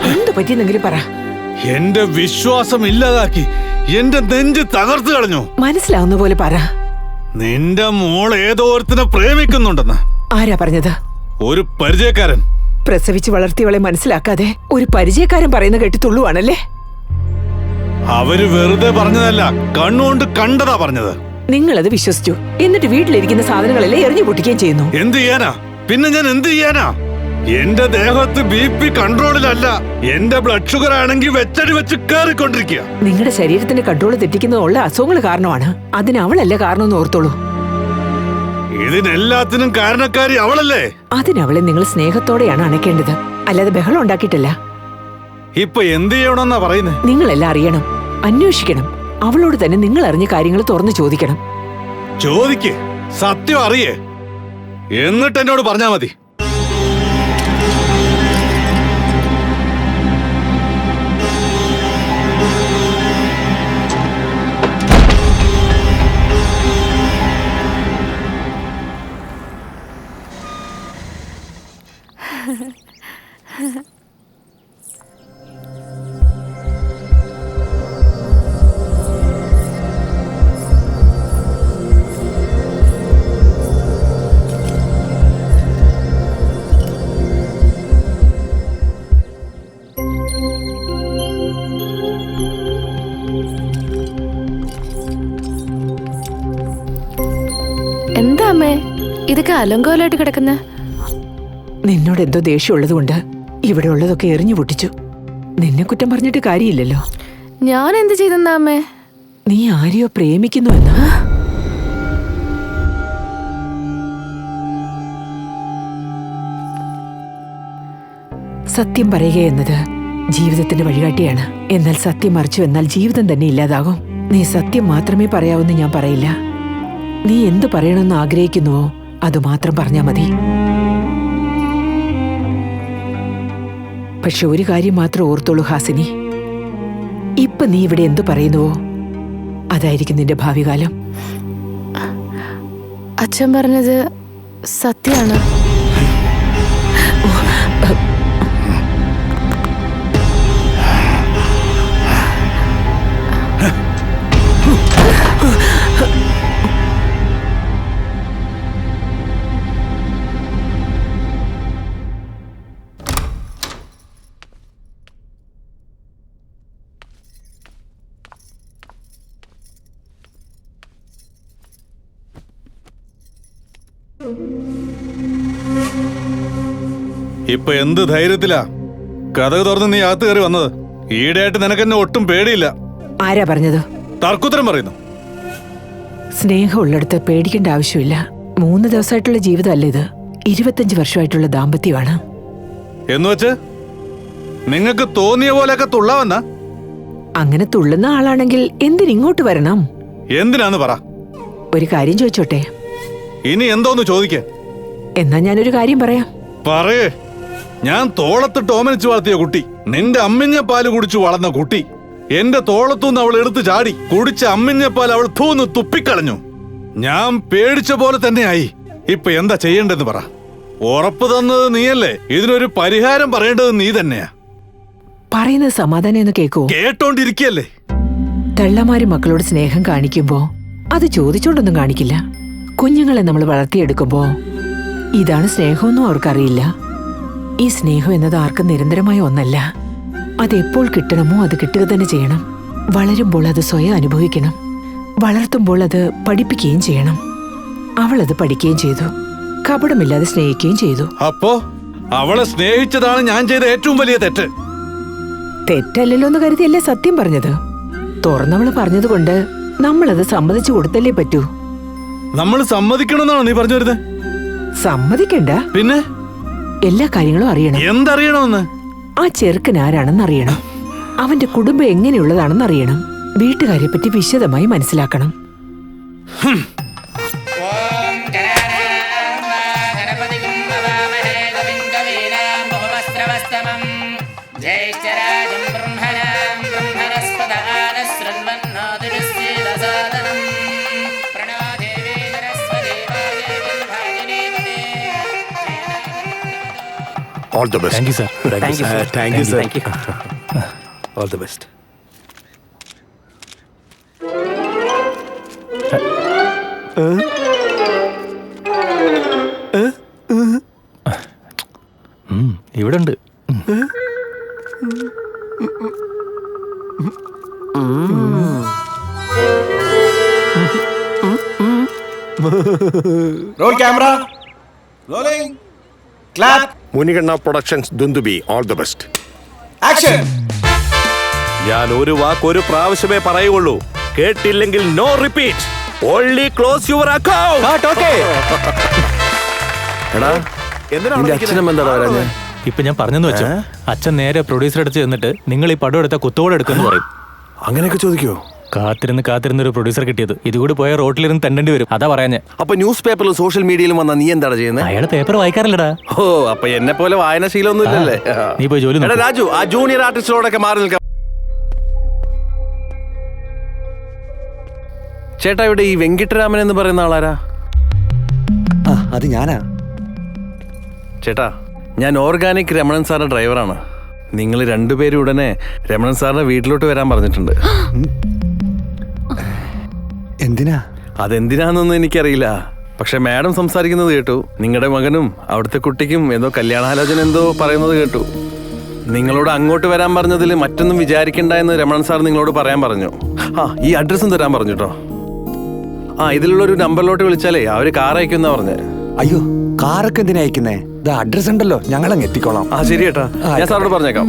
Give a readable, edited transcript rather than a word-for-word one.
എന്ത് പറ്റിയെന്നെങ്കിലും പറ. എന്റെ വിശ്വാസം ഇല്ലാതാക്കി എന്റെ നെഞ്ച് തകർത്തു കളഞ്ഞു. മനസ്സിലാവുന്ന പോലെ പറ. നിന്റെ മോൾ ഏതോരത്തിനെ പ്രേമിക്കുന്നുണ്ടെന്ന്. ആരാ പറഞ്ഞത്? ഒരു പരിചയക്കാരൻ. പ്രസവിച്ച് വളർത്തിയവളെ മനസ്സിലാക്കാതെ ഒരു പരിചയക്കാരൻ പറയുന്ന കേട്ട് തുള്ളുവാണല്ലേ? അവര് വെറുതെ പറഞ്ഞതല്ല, കണ്ണുകൊണ്ട് കണ്ടതാ പറഞ്ഞത്. നിങ്ങളത് വിശ്വസിച്ചു. എന്നിട്ട് വീട്ടിലിരിക്കുന്ന സാധനങ്ങളെല്ലാം എറിഞ്ഞു പൊട്ടിക്കുകയും ചെയ്യുന്നു. എന്ത് ചെയ്യാനാ? പിന്നെ ഞാൻ എന്ത് ചെയ്യാനാ? എന്റെ ദേഹത്ത് BP കൺട്രോളിലല്ല. എന്റെ ബ്ലഡ് ഷുഗർ ആണെങ്കിൽ വെച്ചടി വെച്ച് കയറിക്കൊണ്ടിരിക്കുക. നിങ്ങളുടെ ശരീരത്തിന്റെ കൺട്രോൾ തെറ്റിക്കുന്നതുള്ള അസുഖങ്ങൾ കാരണമാണ്. അതിന് അവളല്ല കാരണമെന്ന് ഓർത്തോളൂ. ഇതിനെല്ലാത്തിനും കാരണക്കാരി അവളല്ലേ? അതിനവളെ നിങ്ങൾ സ്നേഹത്തോടെയാണ് അണയ്ക്കേണ്ടത്, അല്ലാതെ ബഹളം ഉണ്ടാക്കിയിട്ടല്ല. ഇപ്പൊ എന്ത് ചെയ്യണമെന്നാ പറയുന്നത്? നിങ്ങളെല്ലാം അറിയണം, അന്വേഷിക്കണം. അവളോട് തന്നെ നിങ്ങൾ അറിഞ്ഞ കാര്യങ്ങൾ തുറന്നു ചോദിക്കണം. ചോദിക്ക്, സത്യം അറിയേ, എന്നിട്ട് എന്നോട് പറഞ്ഞാ മതി. എന്താ അമ്മേ ഇതൊക്കെ അലങ്കോലമായിട്ട് കിടക്കുന്ന? നിന്നോട് എന്തോ ദേഷ്യമുള്ളത് കൊണ്ട് ഇവിടെ ഉള്ളതൊക്കെ എറിഞ്ഞു പൊട്ടിച്ചു. നിന്നെ കുറ്റം പറഞ്ഞിട്ട് കാര്യമില്ലല്ലോ. ഞാൻ എന്ത് ചെയ്തെന്നാ അമ്മേ? നീ ആരെയോ പ്രേമിക്കുന്നു എന്നാ? സത്യം പറയുക എന്നത് ജീവിതത്തിന്റെ വഴികാട്ടിയാണ്. എന്നാൽ സത്യം മറിച്ചു എന്നാൽ ജീവിതം തന്നെ ഇല്ലാതാകും. നീ സത്യം മാത്രമേ പറയാവൂന്ന് ഞാൻ പറയില്ല. നീ എന്ത് പറയണമെന്ന് ആഗ്രഹിക്കുന്നുവോ അതുമാത്രം പറഞ്ഞാ മതി. പക്ഷെ ഒരു കാര്യം മാത്രം ഓർത്തോളൂ ഹാസിനി, ഇപ്പൊ നീ ഇവിടെ എന്തു പറയുന്നുവോ അതായിരിക്കും നിന്റെ ഭാവികാലം. അച്ഛൻ പറഞ്ഞത് സത്യമാണ്. ഇപ്പൊ എന്ത് ധൈര്യത്തിലാ കഥക് തുറന്ന് നീ അകത്ത് കയറി വന്നത്? ഈടെയായിട്ട് നിനക്കെന്നെ ഒട്ടും പേടിയില്ല. ആരാ പറഞ്ഞത്? തർക്കുത്തരം പറയുന്നു. സ്നേഹം ഉള്ളിടത്ത് പേടിക്കേണ്ട ആവശ്യമില്ല. 3 ദിവസമായിട്ടുള്ള ജീവിതമല്ല ഇത്, 25 വർഷമായിട്ടുള്ള ദാമ്പത്യമാണ്. എന്നുവെച്ച് നിങ്ങക്ക് തോന്നിയ പോലെയൊക്കെ തുള്ളാവന്ന? അങ്ങനെ തുള്ളുന്ന ആളാണെങ്കിൽ എന്തിനിങ്ങോട്ട് വരണം? എന്തിനാന്ന് പറ. ഒരു കാര്യം ചോദിച്ചോട്ടെ? ഇനി എന്തോന്ന് ചോദിക്കാൻ? എന്നാ ഞാനൊരു കാര്യം പറയാം. പറയേ. ഞാൻ തോളത്തിട്ട് ഓമനിച്ച് വളർത്തിയ കുട്ടി, നിന്റെ അമ്മിഞ്ഞ പാല് കുടിച്ചു വളർന്ന കുട്ടി. എന്റെ തോളത്തുനിന്ന് അവൾ എടുത്തു ചാടി കുടിച്ച അമ്മിഞ്ഞ പാൽ അവൾ തൂന്ന് തുപ്പിക്കളഞ്ഞു. ഞാൻ പേടിച്ച പോലെ തന്നെയായി. ഇപ്പൊ എന്താ ചെയ്യേണ്ടെന്ന് പറ. ഉറപ്പ് തന്നത് നീയല്ലേ, ഇതിനൊരു പരിഹാരം പറയേണ്ടത് നീ തന്നെയാ. പറയുന്നത് സമാധാനം എന്ന് കേക്കോ? കേട്ടോണ്ടിരിക്കല്ലേ. തള്ളമാര് മക്കളോട് സ്നേഹം കാണിക്കുമ്പോ അത് ചോദിച്ചോണ്ടൊന്നും കാണിക്കില്ല. കുഞ്ഞുങ്ങളെ നമ്മൾ വളർത്തിയെടുക്കുമ്പോ ഇതാണ് സ്നേഹമൊന്നും അവർക്കറിയില്ല. ഈ സ്നേഹം എന്നത് ആർക്കും നിരന്തരമായ ഒന്നല്ല. അതെപ്പോൾ കിട്ടണമോ അത് കിട്ടുക തന്നെ ചെയ്യണം. വളരുമ്പോൾ അത് സ്വയം അനുഭവിക്കണം. വളർത്തുമ്പോൾ അത് പഠിപ്പിക്കുകയും ചെയ്യണം. അവളത് പഠിക്കുകയും ചെയ്തു, കപടമില്ലാതെ സ്നേഹിക്കുകയും ചെയ്തു. അപ്പോ അവളെ സ്നേഹിച്ചതാണ് ഞാൻ ചെയ്ത ഏറ്റവും വലിയ തെറ്റ്. തെറ്റല്ലല്ലോ എന്ന് കരുതിയല്ലേ സത്യം പറഞ്ഞത്. തുറന്നവള് പറഞ്ഞതുകൊണ്ട് നമ്മളത് സമ്മതിച്ചു കൊടുത്തല്ലേ പറ്റൂ. നമ്മൾ സമ്മതിക്കണമെന്നാണോ നീ പറഞ്ഞു വരുന്നത്? സമ്മതിക്കണ്ട, പിന്നെ എല്ലാ കാര്യങ്ങളും അറിയണം. എന്തറിയണമെന്ന്? ആ ചെറുക്കൻ ആരാണെന്ന് അറിയണം. അവന്റെ കുടുംബം എങ്ങനെയുള്ളതാണെന്ന് അറിയണം. വീട്ടുകാരെ പറ്റി വിശദമായി മനസ്സിലാക്കണം. All the best. Thank you sir. Thank you sir. All the best. ഇവിടെ ഉണ്ട്. Roll camera. Rolling. Clap. Munikanna productions Dundubhi. All the best. Action. ഞാൻ ഒരു വാക്ക് ഒരു പ്രാവശ്യമേ പറയുള്ളൂ. കേട്ടില്ലെങ്കിൽ no repeat. Only close your account. എടാ നിന്റെ അച്ഛനും എന്താ പറയാ? ഇപ്പൊ ഞാൻ പറഞ്ഞെന്ന് വെച്ചോ, അച്ഛൻ നേരെ പ്രൊഡ്യൂസർ അടുത്ത് ചെന്നിട്ട് നിങ്ങൾ ഈ പടം എടുത്ത കുത്തോടെ എടുക്കുമെന്ന് പറയും. അങ്ങനെയൊക്കെ ചോദിക്കോ? കാത്തിരുന്ന് ഒരു പ്രൊഡ്യൂസർ കിട്ടിയത്. ഇതുകൂടി പോയ റോട്ടിലിരുന്ന് തെണ്ടേണ്ടി വരും. അതാ പറയാഞ്ഞേ. അപ്പൊ ന്യൂസ് പേപ്പറിലും സോഷ്യൽ മീഡിയയിലും വന്നാ നീ എന്താണ് ചെയ്യുന്നത്? അയാള് പേപ്പർ വായിക്കാറില്ലടാ. ഓ, അപ്പൊ എന്നെ പോലെ വായനാശീലം ഒന്നും ഇല്ലല്ലേ? നീ പോയി ജോലി എടാ നോക്ക്. രാജു, ആ ജൂനിയർ ആർട്ടിസ്റ്റിനോടൊക്കെ മാറി നിൽക്കാം. ചേട്ടാ, ഇവിടെ ഈ വെങ്കിട്ടരാമൻ എന്ന് പറയുന്ന ആളാരാ? അത് ഞാനാ. ചേട്ടാ, ഞാൻ ഓർഗാനിക് രമണൻ സാറിന്റെ ഡ്രൈവറാണ്. നിങ്ങൾ രണ്ടുപേരും ഉടനെ രമണൻ സാറിന്റെ വീട്ടിലോട്ട് വരാൻ പറഞ്ഞിട്ടുണ്ട്. എന്തിനാ? അതെന്തിനാന്നൊന്നും എനിക്കറിയില്ല. പക്ഷെ മാഡം സംസാരിക്കുന്നത് കേട്ടു. നിങ്ങളുടെ മകനും അവിടുത്തെ കുട്ടിക്കും എന്തോ കല്യാണാലോചന എന്തോ പറയുന്നത് കേട്ടു. നിങ്ങളോട് അങ്ങോട്ട് വരാൻ പറഞ്ഞതിൽ മറ്റൊന്നും വിചാരിക്കണ്ട എന്ന് രമണൻ സാർ നിങ്ങളോട് പറയാൻ പറഞ്ഞു. ഈ അഡ്രസ്സും തരാൻ പറഞ്ഞു കേട്ടോ. ഇതിലുള്ളൊരു നമ്പറിലോട്ട് വിളിച്ചാലേ അവര് കാർ അയക്കുന്നാ പറഞ്ഞേ. അയ്യോ, കാറൊക്കെ എന്തിനാ അയക്കുന്നേ? ഇത് അഡ്രസ് ഉണ്ടല്ലോ, ഞങ്ങളങ്ങ് എത്തിക്കോളാം. ശരി ചേട്ടാ, ഞാൻ സാറോട് പറഞ്ഞേക്കാം.